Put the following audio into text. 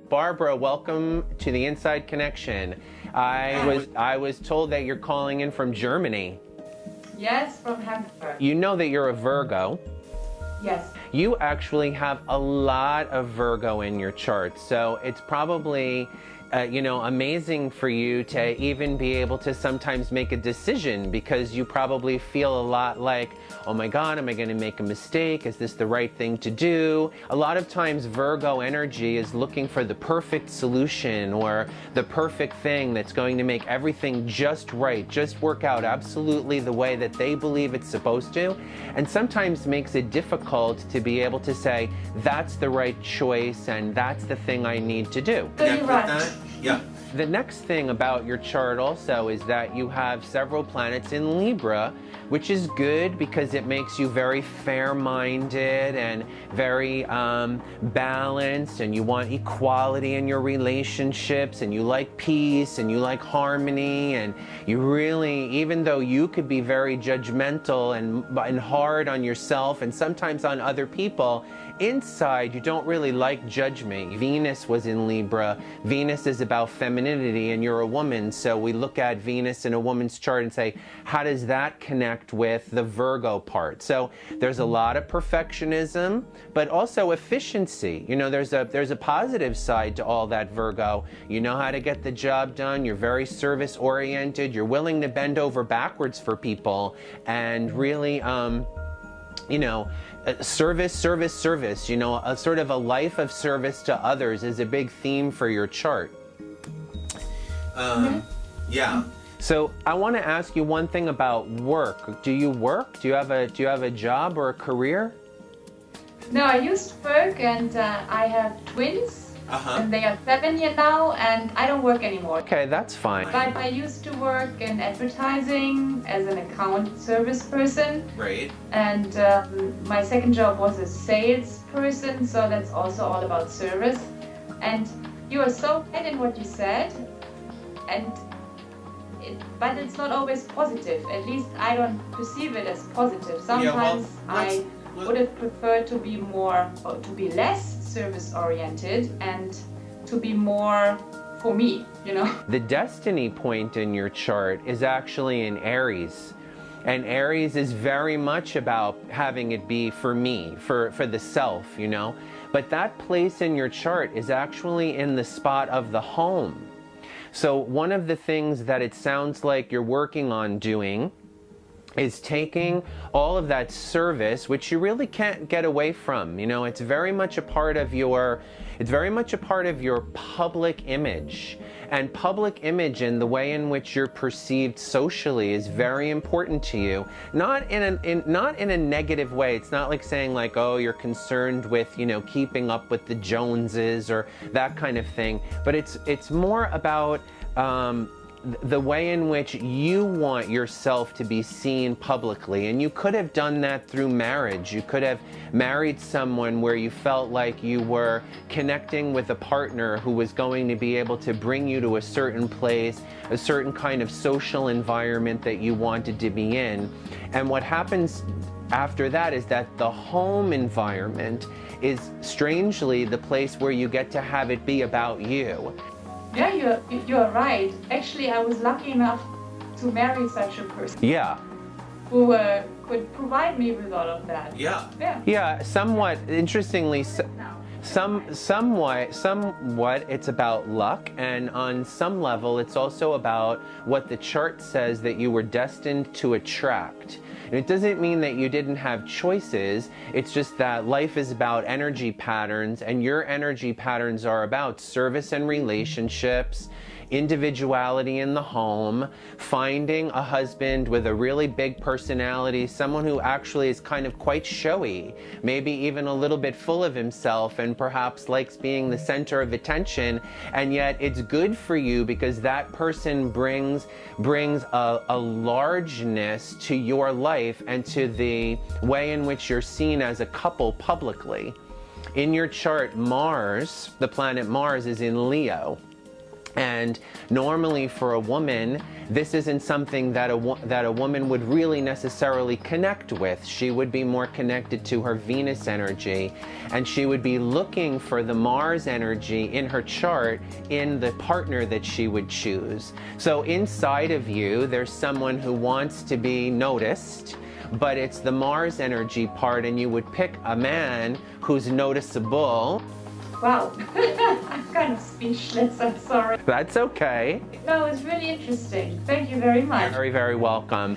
Barbara, welcome to the Inside Connection. I was told that you're calling in from Germany. Yes, from Hamburg. You know that you're a Virgo. Yes. You actually have a lot of Virgo in your chart, so it's probably amazing for you to even be able to sometimes make a decision, because you probably feel a lot like, oh my God, am I going to make a mistake? Is this the right thing to do? A lot of times Virgo energy is looking for the perfect solution or the perfect thing that's going to make everything just right, just work out absolutely the way that they believe it's supposed to, and sometimes makes it difficult to be able to say, that's the right choice and that's the thing I need to do. Yeah. The next thing about your chart also is that you have several planets in Libra, which is good because it makes you very fair-minded and very balanced, and you want equality in your relationships, and you like peace, and you like harmony, and you really, even though you could be very judgmental and hard on yourself and sometimes on other people, inside you don't really like judgment. Venus was in Libra. Venus is about femininity, and you're a woman, so we look at Venus in a woman's chart and say, how does that connect with the Virgo part? So there's a lot of perfectionism, but also efficiency. You know, there's a positive side to all that, Virgo. You know how to get the job done. You're very service oriented. You're willing to bend over backwards for people, and really service, you know, a sort of a life of service to others is a big theme for your chart. Yeah. So I want to ask you one thing about work. Do you work? Do you have a job or a career? No, I used to work, and I have twins. And they are 7 years now, and I don't work anymore. Okay, that's fine. But I used to work in advertising as an account service person. Right. And my second job was a sales person, so that's also all about service. And you are so right in what you said, but it's not always positive. At least I don't perceive it as positive. Sometimes I would have preferred to be less service oriented and to be more for me, you know. The destiny point in your chart is actually in Aries. And Aries is very much about having it be for me, for the self, you know. But that place in your chart is actually in the spot of the home. So one of the things that it sounds like you're working on doing is taking all of that service, which you really can't get away from. You know, it's very much a part of your public image. And public image and the way in which you're perceived socially is very important to you. Not in a negative way. It's not like saying like, oh, you're concerned with, you know, keeping up with the Joneses or that kind of thing. But it's more about the way in which you want yourself to be seen publicly. And you could have done that through marriage. You could have married someone where you felt like you were connecting with a partner who was going to be able to bring you to a certain place, a certain kind of social environment that you wanted to be in. And what happens after that is that the home environment is strangely the place where you get to have it be about you. Yeah, you're right. Actually, I was lucky enough to marry such a person. Yeah. Who could provide me with all of that. Yeah. Yeah, somewhat, interestingly, somewhat it's about luck, and on some level it's also about what the chart says that you were destined to attract. And it doesn't mean that you didn't have choices, it's just that life is about energy patterns, and your energy patterns are about service and relationships, individuality in the home, finding a husband with a really big personality, someone who actually is kind of quite showy, maybe even a little bit full of himself and perhaps likes being the center of attention, and yet it's good for you because that person brings a largeness to your life and to the way in which you're seen as a couple publicly. In your chart, Mars, the planet Mars, is in Leo. And normally for a woman, this isn't something that a woman would really necessarily connect with. She would be more connected to her Venus energy, and she would be looking for the Mars energy in her chart in the partner that she would choose. So inside of you, there's someone who wants to be noticed, but it's the Mars energy part, and you would pick a man who's noticeable. Wow, I'm kind of speechless, I'm sorry. That's okay. No, it's really interesting. Thank you very much. Very, very welcome.